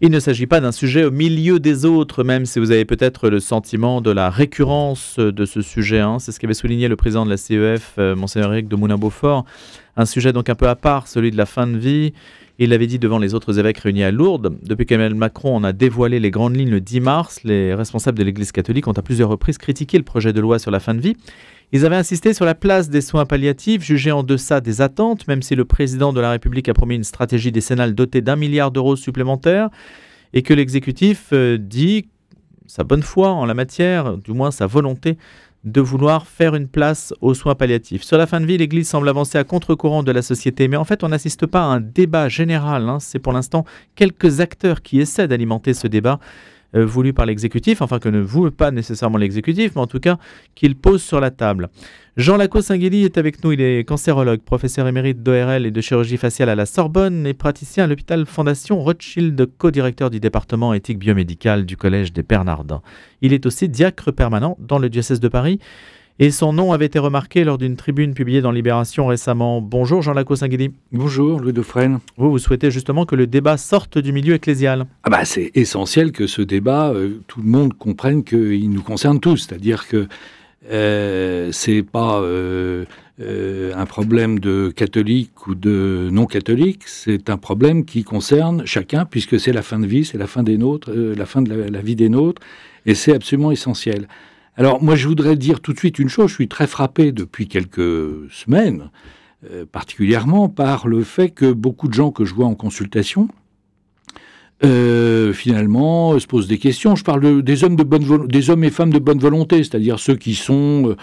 Il ne s'agit pas d'un sujet au milieu des autres, même si vous avez peut-être le sentiment de la récurrence de ce sujet. C'est ce qu'avait souligné le président de la CEF, Monseigneur Éric de Moulin-Beaufort. Un sujet donc un peu à part, celui de la fin de vie. Il l'avait dit devant les autres évêques réunis à Lourdes. Depuis qu'Emmanuel Macron en a dévoilé les grandes lignes le 10 mars, les responsables de l'Église catholique ont à plusieurs reprises critiqué le projet de loi sur la fin de vie. Ils avaient insisté sur la place des soins palliatifs, jugés en deçà des attentes, même si le président de la République a promis une stratégie décennale dotée d'1 milliard d'euros supplémentaires, et que l'exécutif dit sa bonne foi en la matière, du moins sa volonté de vouloir faire une place aux soins palliatifs. Sur la fin de vie, l'Église semble avancer à contre-courant de la société, mais en fait on n'assiste pas à un débat général. C'est pour l'instant quelques acteurs qui essaient d'alimenter ce débat voulu par l'exécutif, enfin que ne veut pas nécessairement l'exécutif, mais en tout cas qu'il pose sur la table. Jean Laco-Singuilly est avec nous, il est cancérologue, professeur émérite d'ORL et de chirurgie faciale à la Sorbonne et praticien à l'hôpital Fondation Rothschild, co-directeur du département éthique biomédicale du Collège des Bernardins. Il est aussi diacre permanent dans le diocèse de Paris et son nom avait été remarqué lors d'une tribune publiée dans Libération récemment. Bonjour Jean Laco-Singuilly. Bonjour Louis Dauphren. Vous souhaitez justement que le débat sorte du milieu ecclésial. C'est essentiel que ce débat, tout le monde comprenne qu'il nous concerne tous. C'est-à-dire que c'est pas un problème de catholique ou de non-catholique, c'est un problème qui concerne chacun, puisque c'est la fin de vie, c'est la fin des nôtres, la fin de la vie des nôtres, et c'est absolument essentiel. Alors moi je voudrais dire tout de suite une chose, je suis très frappé depuis quelques semaines, particulièrement par le fait que beaucoup de gens que je vois en consultation, finalement, se posent des questions. Je parle des hommes et femmes de bonne volonté, c'est-à-dire ceux qui sont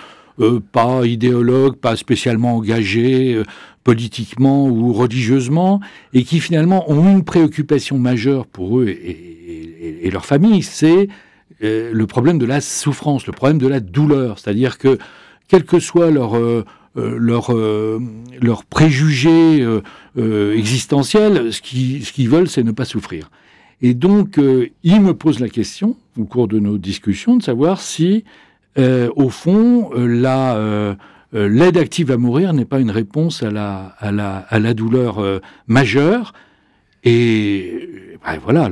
pas idéologues, pas spécialement engagés politiquement ou religieusement, et qui finalement ont une préoccupation majeure pour eux et leur famille, c'est le problème de la souffrance, le problème de la douleur. C'est-à-dire que, quel que soit leur préjugé existentiel, ce qu'ils veulent, c'est ne pas souffrir. Et donc, il me pose la question, au cours de nos discussions, de savoir si, au fond, l'aide active à mourir n'est pas une réponse à la douleur majeure. Et voilà,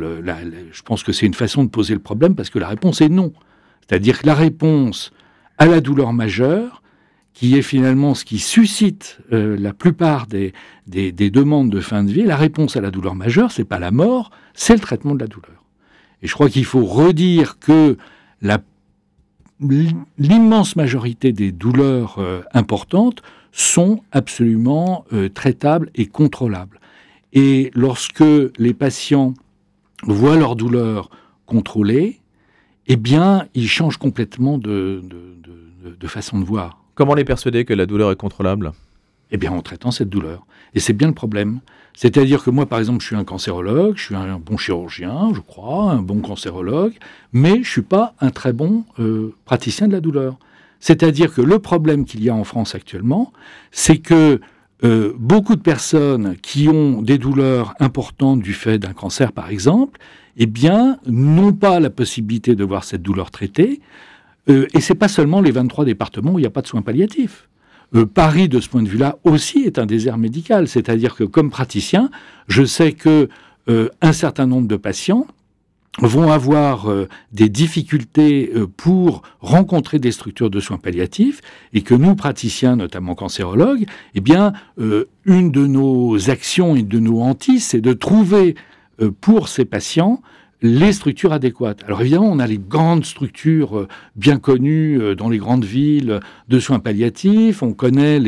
je pense que c'est une façon de poser le problème, parce que la réponse est non. C'est-à-dire que la réponse à la douleur majeure, qui est finalement ce qui suscite la plupart des demandes de fin de vie, la réponse à la douleur majeure, c'est pas la mort, c'est le traitement de la douleur. Et je crois qu'il faut redire que l'immense majorité des douleurs importantes sont absolument traitables et contrôlables. Et lorsque les patients voient leur douleur contrôlée, eh bien, ils changent complètement de façon de voir. Comment les persuader que la douleur est contrôlable ? Eh bien, en traitant cette douleur. Et c'est bien le problème. C'est-à-dire que moi, par exemple, je suis un cancérologue, je suis un bon chirurgien, je crois, un bon cancérologue, mais je ne suis pas un très bon praticien de la douleur. C'est-à-dire que le problème qu'il y a en France actuellement, c'est que beaucoup de personnes qui ont des douleurs importantes du fait d'un cancer, par exemple, eh bien, n'ont pas la possibilité de voir cette douleur traitée. Et c'est pas seulement les 23 départements où il n'y a pas de soins palliatifs. Paris, de ce point de vue-là, aussi est un désert médical. C'est-à-dire que, comme praticien, je sais que un certain nombre de patients vont avoir des difficultés pour rencontrer des structures de soins palliatifs, et que nous, praticiens, notamment cancérologues, eh bien, une de nos actions et de nos hantises, c'est de trouver pour ces patients les structures adéquates. Alors évidemment, on a les grandes structures bien connues dans les grandes villes de soins palliatifs. On connaît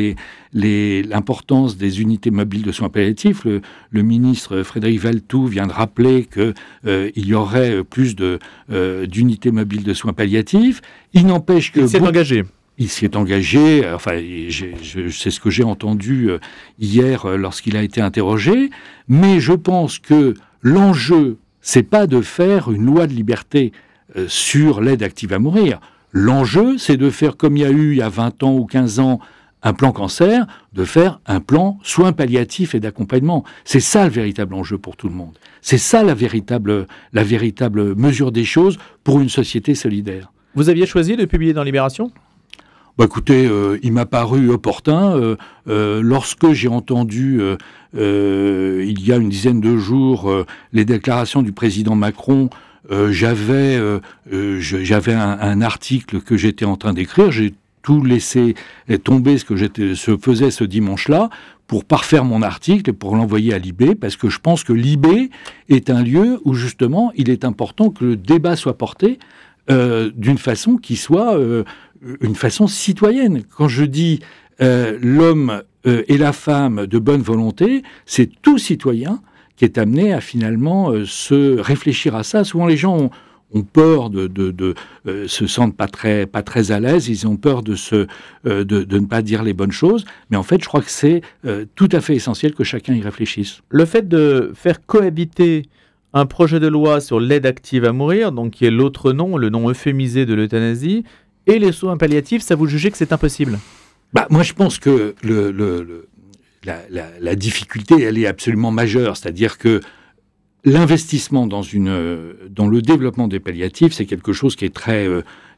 l'importance des unités mobiles de soins palliatifs. Le ministre Frédéric Valletoux vient de rappeler qu'il y aurait plus d'unités mobiles de soins palliatifs. Il n'empêche que... Il s'est engagé. Il s'y est engagé, enfin, c'est ce que j'ai entendu hier lorsqu'il a été interrogé, mais je pense que l'enjeu, c'est pas de faire une loi de liberté sur l'aide active à mourir. L'enjeu, c'est de faire, comme il y a 20 ans ou 15 ans, un plan cancer, de faire un plan soins palliatifs et d'accompagnement. C'est ça le véritable enjeu pour tout le monde. C'est ça la véritable mesure des choses pour une société solidaire. Vous aviez choisi de publier dans Libération ? Bah écoutez, il m'a paru opportun. Lorsque j'ai entendu, il y a une dizaine de jours, les déclarations du président Macron, j'avais un article que j'étais en train d'écrire. J'ai tout laissé tomber ce que je faisais ce dimanche-là pour parfaire mon article et pour l'envoyer à l'IB, parce que je pense que l'IB est un lieu où justement il est important que le débat soit porté d'une façon qui soit une façon citoyenne. Quand je dis l'homme et la femme de bonne volonté, c'est tout citoyen qui est amené à finalement se réfléchir à ça. Souvent les gens ont peur se sentent pas très à l'aise, ils ont peur de ne pas dire les bonnes choses, mais en fait je crois que c'est tout à fait essentiel que chacun y réfléchisse. Le fait de faire cohabiter un projet de loi sur l'aide active à mourir, donc qui est l'autre nom, le nom euphémisé de l'euthanasie, et les soins palliatifs, ça vous jugez que c'est impossible? Bah, moi, je pense que la difficulté, elle est absolument majeure. C'est-à-dire que l'investissement dans le développement des palliatifs, c'est quelque chose qui est très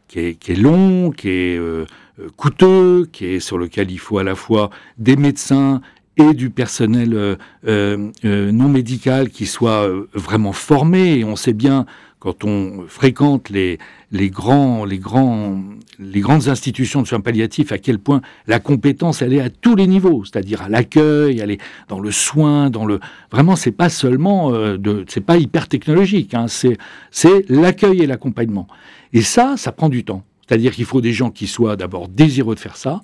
qui est long, qui est coûteux, sur lequel il faut à la fois des médecins et du personnel non médical qui soit vraiment formé. Et on sait bien, quand on fréquente les grandes institutions de soins palliatifs, à quel point la compétence, elle est à tous les niveaux, c'est-à-dire à l'accueil, elle est dans le soin, vraiment, c'est pas seulement c'est pas hyper technologique, hein, c'est l'accueil et l'accompagnement. Et ça prend du temps. C'est-à-dire qu'il faut des gens qui soient d'abord désireux de faire ça.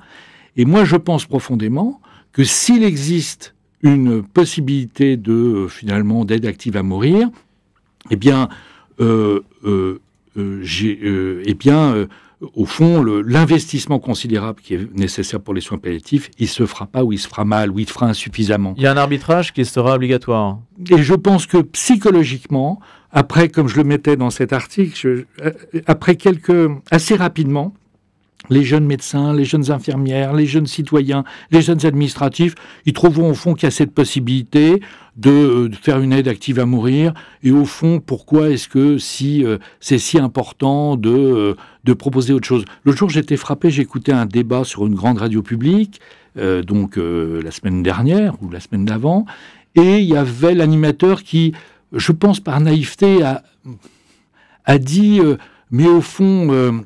Et moi, je pense profondément que s'il existe une possibilité finalement d'aide active à mourir, eh bien, au fond, l'investissement considérable qui est nécessaire pour les soins palliatifs, il se fera pas, ou il se fera mal, ou il se fera insuffisamment. Il y a un arbitrage qui sera obligatoire. Et je pense que psychologiquement, après, comme je le mettais dans cet article, assez rapidement, les jeunes médecins, les jeunes infirmières, les jeunes citoyens, les jeunes administratifs, ils trouveront au fond qu'il y a cette possibilité de faire une aide active à mourir. Et au fond, pourquoi est-ce que c'est si important de proposer autre chose? L'autre jour, j'étais frappé, j'écoutais un débat sur une grande radio publique, la semaine dernière ou la semaine d'avant, et il y avait l'animateur qui, je pense par naïveté, a dit mais au fond...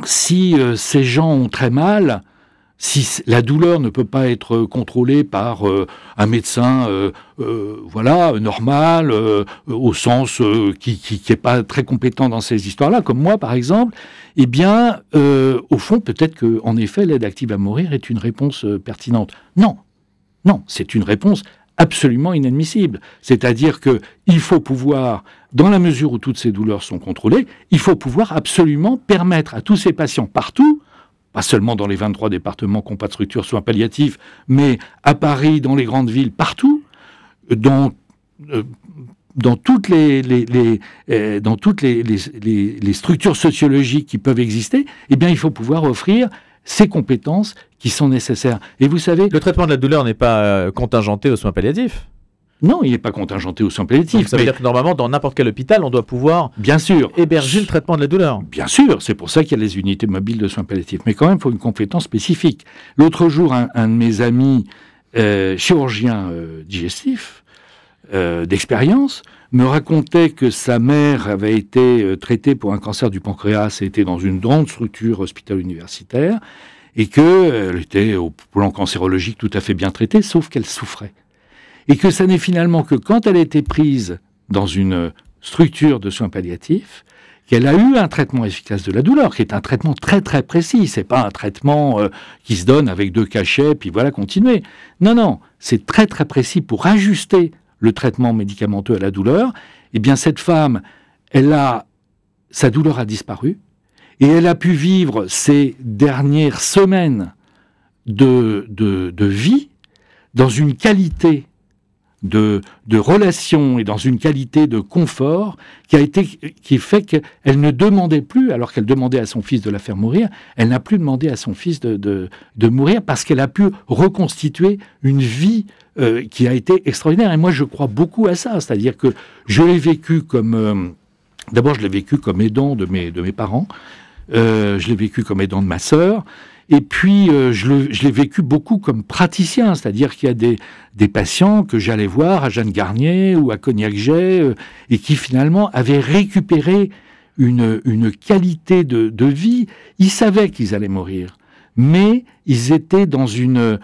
si ces gens ont très mal, si la douleur ne peut pas être contrôlée par un médecin normal, au sens qui n'est pas très compétent dans ces histoires-là, comme moi par exemple, eh bien, au fond, peut-être qu'en effet, l'aide active à mourir est une réponse pertinente. Non, c'est une réponse absolument inadmissible. C'est-à-dire qu'il faut pouvoir, dans la mesure où toutes ces douleurs sont contrôlées, il faut pouvoir absolument permettre à tous ces patients partout, pas seulement dans les 23 départements qui n'ont pas de structure soins palliatifs, mais à Paris, dans les grandes villes, partout, dans toutes les structures sociologiques qui peuvent exister, eh bien, il faut pouvoir offrir ces compétences qui sont nécessaires. Et vous savez... Le traitement de la douleur n'est pas contingenté aux soins palliatifs. Non, il n'est pas contingenté aux soins palliatifs. Donc ça veut dire que normalement, dans n'importe quel hôpital, on doit pouvoir bien sûr héberger le traitement de la douleur. Bien sûr, c'est pour ça qu'il y a les unités mobiles de soins palliatifs. Mais quand même, il faut une compétence spécifique. L'autre jour, un de mes amis chirurgiens digestifs d'expérience me racontait que sa mère avait été traitée pour un cancer du pancréas et était dans une grande structure hospitalo-universitaire et qu'elle était au plan cancérologique tout à fait bien traitée, sauf qu'elle souffrait. Et que ça n'est finalement que quand elle a été prise dans une structure de soins palliatifs qu'elle a eu un traitement efficace de la douleur, qui est un traitement très très précis. C'est pas un traitement qui se donne avec 2 cachets, puis voilà, continuer. Non, c'est très très précis pour ajuster le traitement médicamenteux à la douleur. Eh bien, cette femme, sa douleur a disparu, et elle a pu vivre ces dernières semaines de vie dans une qualité de relation et dans une qualité de confort qui fait qu'elle ne demandait plus, alors qu'elle demandait à son fils de la faire mourir, elle n'a plus demandé à son fils de mourir parce qu'elle a pu reconstituer une vie qui a été extraordinaire. Et moi, je crois beaucoup à ça. C'est-à-dire que je l'ai vécu comme... D'abord, je l'ai vécu comme aidant de mes parents. Je l'ai vécu comme aidant de ma sœur. Et puis, je l'ai vécu beaucoup comme praticien, c'est-à-dire qu'il y a des patients que j'allais voir à Jeanne Garnier ou à Cognac-Jay, et qui finalement avaient récupéré une qualité de vie. Ils savaient qu'ils allaient mourir, mais ils étaient dans une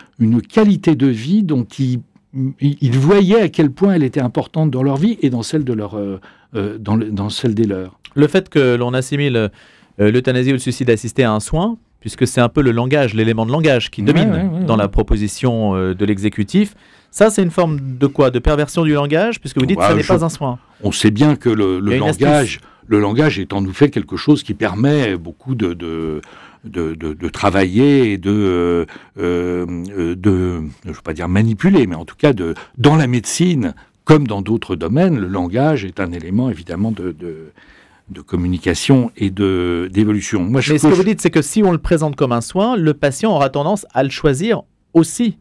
qualité de vie dont ils voyaient à quel point elle était importante dans leur vie et dans celle dans celle des leurs. Le fait que l'on assimile l'euthanasie ou le suicide assisté à un soin, puisque c'est un peu le langage, l'élément de langage qui domine dans la proposition de l'exécutif. Ça, c'est une forme de quoi? De perversion du langage, puisque vous dites que ce n'est pas un soin. On sait bien que le langage est en effet quelque chose qui permet beaucoup de travailler et je ne veux pas dire manipuler, mais en tout cas dans la médecine, comme dans d'autres domaines, le langage est un élément évidemment de communication et d'évolution. Mais ce que vous dites, c'est que si on le présente comme un soin, le patient aura tendance à le choisir aussi.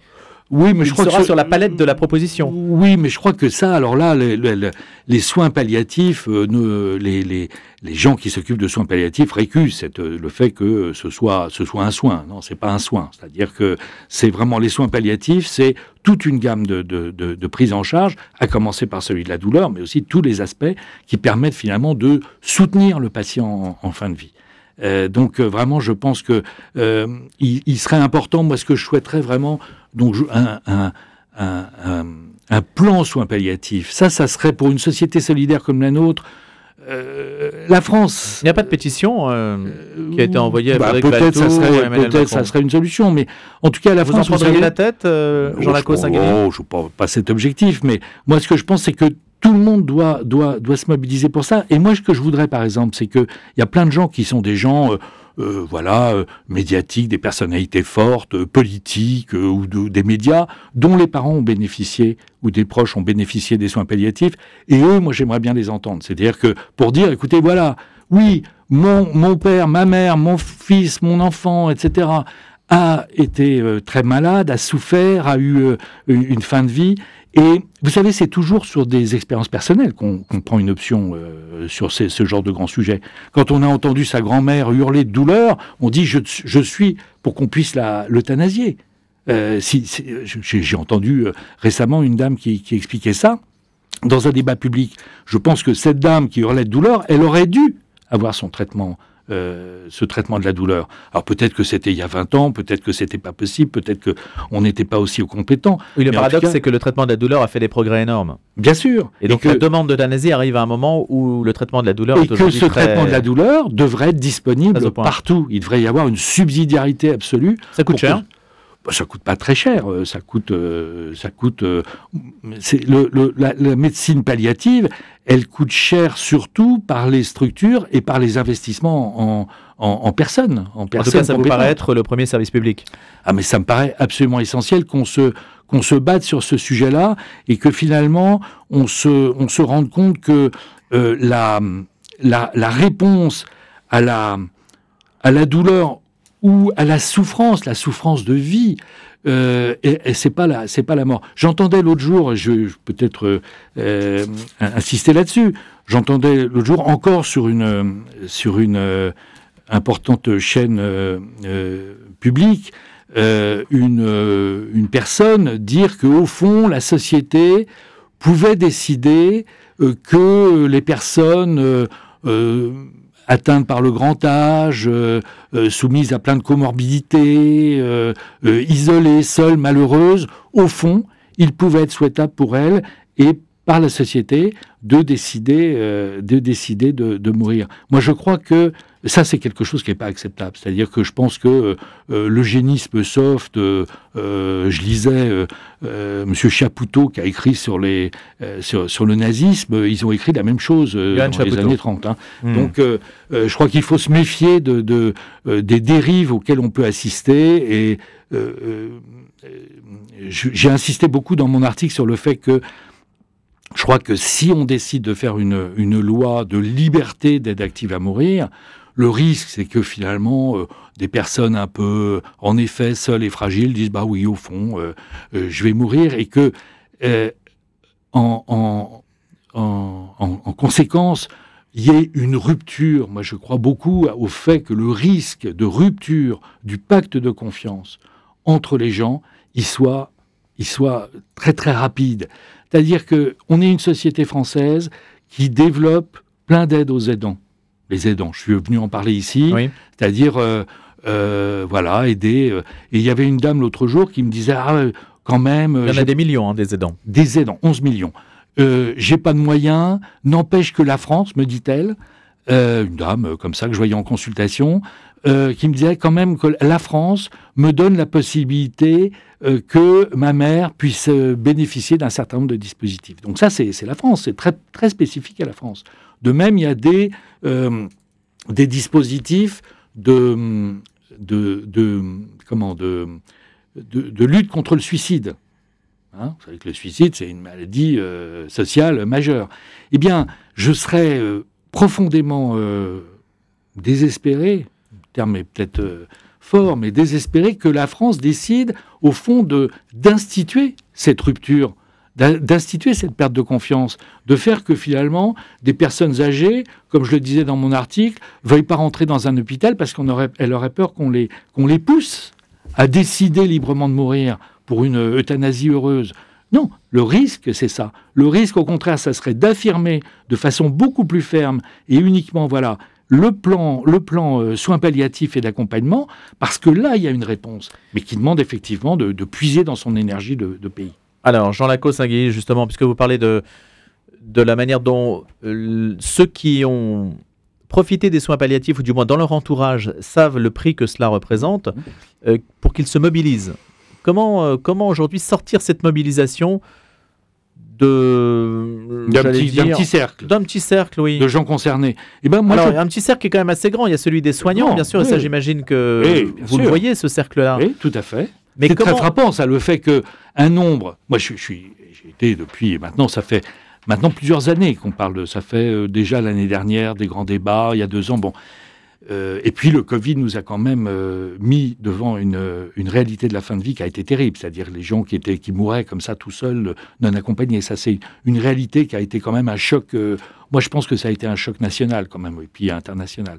Oui, mais je crois que sur la palette de la proposition. Oui, mais je crois que ça, alors là, les soins palliatifs, les gens qui s'occupent de soins palliatifs récusent le fait que ce soit un soin. Non, c'est pas un soin. C'est-à-dire que c'est vraiment les soins palliatifs, c'est toute une gamme de prise en charge, à commencer par celui de la douleur, mais aussi tous les aspects qui permettent finalement de soutenir le patient en fin de vie. Donc vraiment, je pense que il serait important, moi ce que je souhaiterais vraiment, donc un plan soins palliatifs, ça serait pour une société solidaire comme la nôtre. La France... Il n'y a pas de pétition qui a été envoyée à peut-être ça serait une solution, mais en tout cas la France... Vous en prendriez la tête, Jean Lacaussinguély? Je n'ai pas cet objectif, mais moi ce que je pense c'est que tout le monde doit se mobiliser pour ça. Et moi, ce que je voudrais, par exemple, c'est qu'il y a plein de gens qui sont des gens, médiatiques, des personnalités fortes, politiques ou des médias, dont les parents ont bénéficié ou des proches ont bénéficié des soins palliatifs. Et eux, moi, j'aimerais bien les entendre. C'est-à-dire que pour dire, écoutez, voilà, oui, mon père, ma mère, mon fils, mon enfant, etc., a été très malade, a souffert, a eu une fin de vie. Et vous savez, c'est toujours sur des expériences personnelles qu'on prend une option sur ce genre de grands sujets. Quand on a entendu sa grand-mère hurler de douleur, on dit je suis pour qu'on puisse l'euthanasier. J'ai entendu récemment une dame qui expliquait ça dans un débat public. Je pense que cette dame qui hurlait de douleur, elle aurait dû avoir son traitement. Ce traitement de la douleur. Alors peut-être que c'était il y a 20 ans, peut-être que c'était pas possible, peut-être qu'on n'était pas aussi compétent. Oui, le paradoxe, c'est que le traitement de la douleur a fait des progrès énormes. Bien sûr. Et donc la demande d'euthanasie arrive à un moment où le traitement de la douleur est aujourd'hui que ce traitement de la douleur devrait être disponible partout. Il devrait y avoir une subsidiarité absolue. Ça coûte cher? Ça coûte pas très cher. La médecine palliative, elle coûte cher surtout par les structures et par les investissements en personnes. En tout cas, ça vous paraît être le premier service public? Ah, mais ça me paraît absolument essentiel qu'on se batte sur ce sujet-là et que finalement on se rende compte que la réponse à la douleur ou à la souffrance de vie, et c'est pas la mort. J'entendais l'autre jour, je vais peut-être insister là-dessus. J'entendais l'autre jour encore sur une importante chaîne publique une personne dire que au fond la société pouvait décider que les personnes atteintes par le grand âge, soumises à plein de comorbidités, isolées, seules, malheureuses, au fond, il pouvait être souhaitable pour elles et par la société de décider de mourir. Moi, je crois que ça, c'est quelque chose qui n'est pas acceptable. C'est-à-dire que je pense que l'eugénisme soft, je lisais M. Chapoutot qui a écrit sur le nazisme, ils ont écrit la même chose dans les années 30. Hein. Donc, je crois qu'il faut se méfier des dérives auxquelles on peut assister. Et j'ai insisté beaucoup dans mon article sur le fait que je crois que si on décide de faire une loi de liberté d'aide active à mourir, le risque, c'est que finalement, des personnes un peu, en effet, seules et fragiles, disent « bah oui, au fond, je vais mourir », et que, en conséquence, il y ait une rupture. Moi, je crois beaucoup au fait que le risque de rupture du pacte de confiance entre les gens, il soit très très rapide. C'est-à-dire qu'on est une société française qui développe plein d'aides aux aidants. Les aidants, je suis venu en parler ici, Oui. c'est-à-dire voilà, aider. Et il y avait une dame l'autre jour qui me disait quand même. Il y en a des millions, hein, des aidants. Des aidants, 11 millions. J'ai pas de moyens, n'empêche que la France, me dit-elle, une dame comme ça que je voyais en consultation, qui me disait quand même que la France me donne la possibilité que ma mère puisse bénéficier d'un certain nombre de dispositifs. Donc ça, c'est la France, c'est très, très spécifique à la France. De même, il y a des dispositifs de lutte contre le suicide. Hein, vous savez que le suicide, c'est une maladie sociale majeure. Eh bien, je serais profondément désespéré, le terme est peut-être fort, mais désespéré que la France décide, au fond, d'instituer cette rupture, d'instituer cette perte de confiance, de faire que finalement, des personnes âgées, comme je le disais dans mon article, ne veuillent pas rentrer dans un hôpital parce qu'elle aurait peur qu'on les pousse à décider librement de mourir pour une euthanasie heureuse. Non, le risque, c'est ça. Le risque, au contraire, ça serait d'affirmer de façon beaucoup plus ferme et uniquement, voilà, le plan soins palliatifs et d'accompagnement, parce que là, il y a une réponse, mais qui demande effectivement de puiser dans son énergie de pays. Alors, Jean Lacaussinguilly, justement, puisque vous parlez de la manière dont ceux qui ont profité des soins palliatifs, ou du moins dans leur entourage, savent le prix que cela représente, pour qu'ils se mobilisent. Comment aujourd'hui sortir cette mobilisation d'un petit cercle. D'un petit cercle, oui. De gens concernés. Et ben moi, alors, un petit cercle qui est quand même assez grand. Il y a celui des soignants, bien sûr, et ça, j'imagine que vous le voyez, ce cercle-là. Oui, tout à fait. Mais c'est très frappant, ça, le fait qu'un nombre... Moi, j'ai été depuis... Maintenant, ça fait plusieurs années qu'on parle de... Ça fait déjà l'année dernière, des grands débats, il y a 2 ans, bon... et puis le Covid nous a quand même mis devant une réalité de la fin de vie qui a été terrible, c'est-à-dire les gens qui mouraient comme ça tout seuls, non accompagnés. Ça, c'est une réalité qui a été quand même un choc. Moi, je pense que ça a été un choc national quand même, et puis international.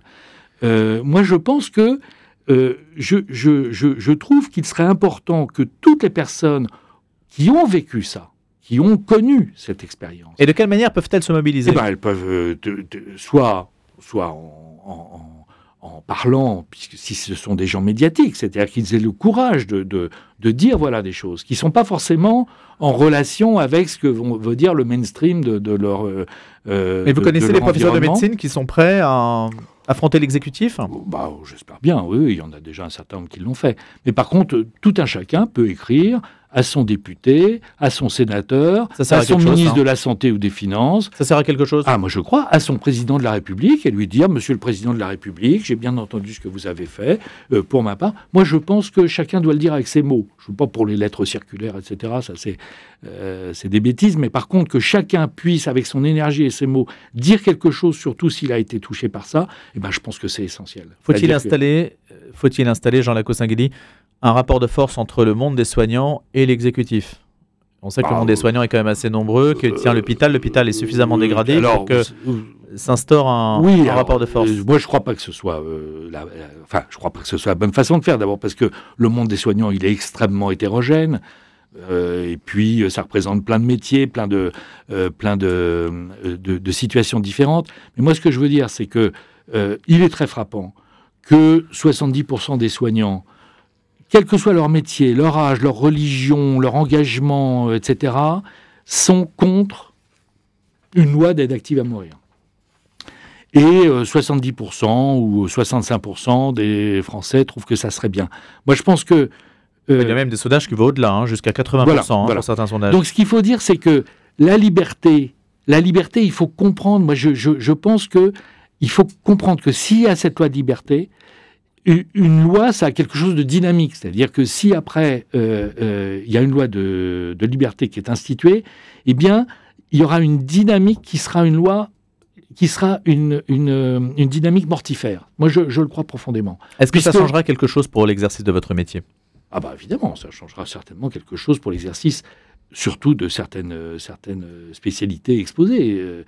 Moi, je pense que je trouve qu'il serait important que toutes les personnes qui ont vécu ça, qui ont connu cette expérience. Et de quelle manière peuvent-elles se mobiliser ? Eh ben, elles peuvent soit en parlant, puisque si ce sont des gens médiatiques, c'est-à-dire qu'ils aient le courage de dire voilà des choses qui ne sont pas forcément en relation avec ce que veut dire le mainstream de leur Mais vous connaissez les professeurs de médecine qui sont prêts à affronter l'exécutif ? J'espère bien, oui, il y en a déjà un certain nombre qui l'ont fait. Mais par contre, tout un chacun peut écrire à son député, à son sénateur, à son ministre de la Santé ou des Finances. Ça sert à quelque chose ? Moi je crois, à son président de la République, et lui dire, Monsieur le Président de la République, j'ai bien entendu ce que vous avez fait, pour ma part. Moi je pense que chacun doit le dire avec ses mots. Je ne veux pas pour les lettres circulaires, etc., ça c'est des bêtises, mais par contre que chacun puisse, avec son énergie et ses mots, dire quelque chose, surtout s'il a été touché par ça, je pense que c'est essentiel. Faut-il installer, Jean Lacaussinguilly, un rapport de force entre le monde des soignants et l'exécutif ? On sait que le monde des soignants est quand même assez nombreux, que l'hôpital est suffisamment dégradé pour que s'instaure un rapport de force. Moi, je ne crois pas que ce soit je crois pas que ce soit la bonne façon de faire. D'abord parce que le monde des soignants, il est extrêmement hétérogène. Et puis, ça représente plein de métiers, plein de situations différentes. Mais moi, ce que je veux dire, c'est que il est très frappant que 70% des soignants, quel que soit leur métier, leur âge, leur religion, leur engagement, etc., sont contre une loi d'aide active à mourir. Et 70% ou 65% des Français trouvent que ça serait bien. Moi, je pense que... il y a même des sondages qui vont au-delà, jusqu'à 80% pour certains sondages. Donc, ce qu'il faut dire, c'est que la liberté, il faut comprendre... Moi, je pense qu'il faut comprendre que s'il y a cette loi de liberté... Une loi, ça a quelque chose de dynamique. C'est-à-dire que si après, il y a une loi de liberté qui est instituée, eh bien, il y aura une dynamique qui sera une loi, qui sera une dynamique mortifère. Moi, je le crois profondément. Est-ce que ça changera quelque chose pour l'exercice de votre métier ? Évidemment, ça changera certainement quelque chose pour l'exercice surtout de certaines spécialités exposées,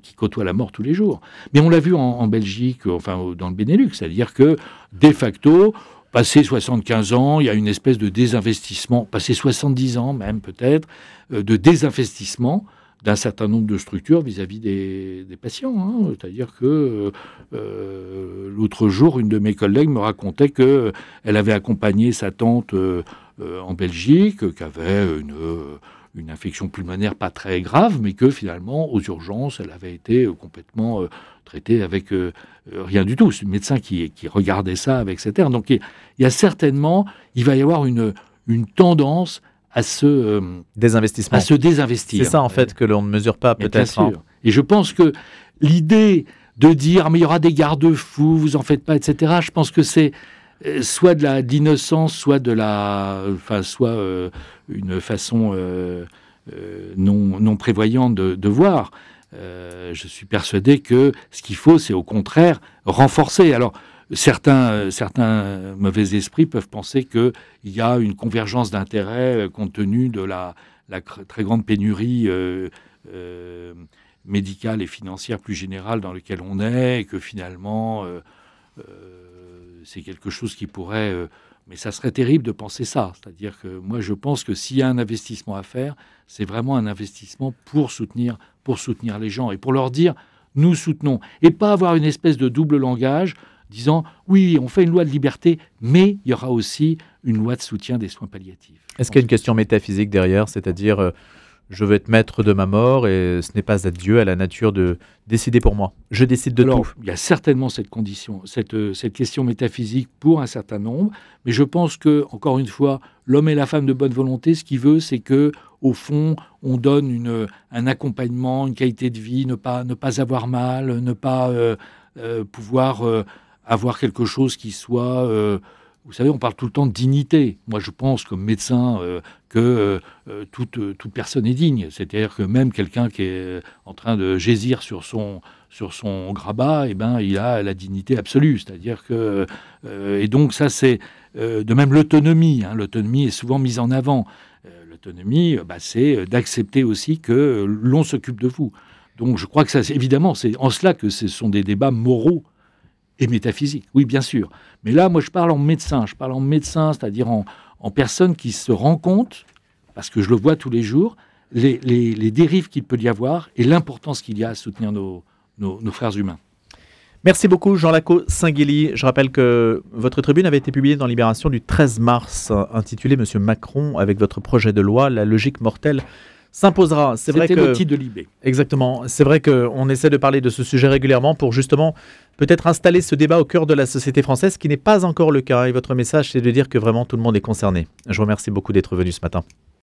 qui côtoient la mort tous les jours. Mais on l'a vu en Belgique, dans le Benelux, c'est-à-dire que, de facto, passé 75 ans, il y a une espèce de désinvestissement, passé 70 ans même peut-être, de désinvestissement d'un certain nombre de structures vis-à-vis des patients. Hein. C'est-à-dire que l'autre jour, une de mes collègues me racontait qu'elle avait accompagné sa tante en Belgique, qui avait une infection pulmonaire pas très grave, mais que finalement, aux urgences, elle avait été complètement traitée avec rien du tout. C'est le médecin qui regardait ça avec cette air. Donc il y a certainement, il va y avoir une tendance à se désinvestissement. À se désinvestir. C'est ça, en fait, que l'on ne mesure pas, peut-être. Bien sûr. Et je pense que l'idée de dire « mais il y aura des garde-fous, vous en faites pas, etc. », je pense que c'est soit de l'innocence, soit une façon non prévoyante de voir. Je suis persuadé que ce qu'il faut, c'est au contraire renforcer. Alors, certains mauvais esprits peuvent penser qu'il y a une convergence d'intérêts compte tenu de la très grande pénurie médicale et financière plus générale dans laquelle on est, et que finalement, c'est quelque chose qui pourrait... mais ça serait terrible de penser ça. C'est-à-dire que moi, je pense que s'il y a un investissement à faire, c'est vraiment un investissement pour soutenir les gens et pour leur dire « nous soutenons ». Et pas avoir une espèce de double langage disant « oui, on fait une loi de liberté, mais il y aura aussi une loi de soutien des soins palliatifs ». Est-ce qu'il y a une question métaphysique derrière, c'est-à-dire je veux être maître de ma mort et ce n'est pas à Dieu, à la nature de décider pour moi. Je décide de tout. Il y a certainement cette condition, cette question métaphysique pour un certain nombre, mais je pense que, encore une fois, l'homme et la femme de bonne volonté, ce qu'il veut, c'est que, au fond, on donne un accompagnement, une qualité de vie, ne pas avoir mal, ne pas pouvoir avoir quelque chose qui soit... vous savez, on parle tout le temps de dignité. Moi, je pense, comme médecin, que toute personne est digne. C'est-à-dire que même quelqu'un qui est en train de gésir sur son grabat, eh ben, il a la dignité absolue. C'est-à-dire que... et donc, ça, c'est de même l'autonomie. Hein. L'autonomie est souvent mise en avant. L'autonomie, c'est d'accepter aussi que l'on s'occupe de vous. Donc, je crois que ça, évidemment, c'est en cela que ce sont des débats moraux et métaphysique, oui, bien sûr. Mais là, moi, je parle en médecin, c'est-à-dire en personne qui se rend compte, parce que je le vois tous les jours, les dérives qu'il peut y avoir et l'importance qu'il y a à soutenir nos frères humains. Merci beaucoup, Jean Lacot-Singuilly. Je rappelle que votre tribune avait été publiée dans Libération du 13 mars, intitulée « Monsieur Macron, avec votre projet de loi, la logique mortelle s'imposera ». C'était le titre de Libé. Exactement. C'est vrai qu'on essaie de parler de ce sujet régulièrement pour justement peut-être installer ce débat au cœur de la société française, ce qui n'est pas encore le cas. Et votre message, c'est de dire que vraiment tout le monde est concerné. Je vous remercie beaucoup d'être venu ce matin.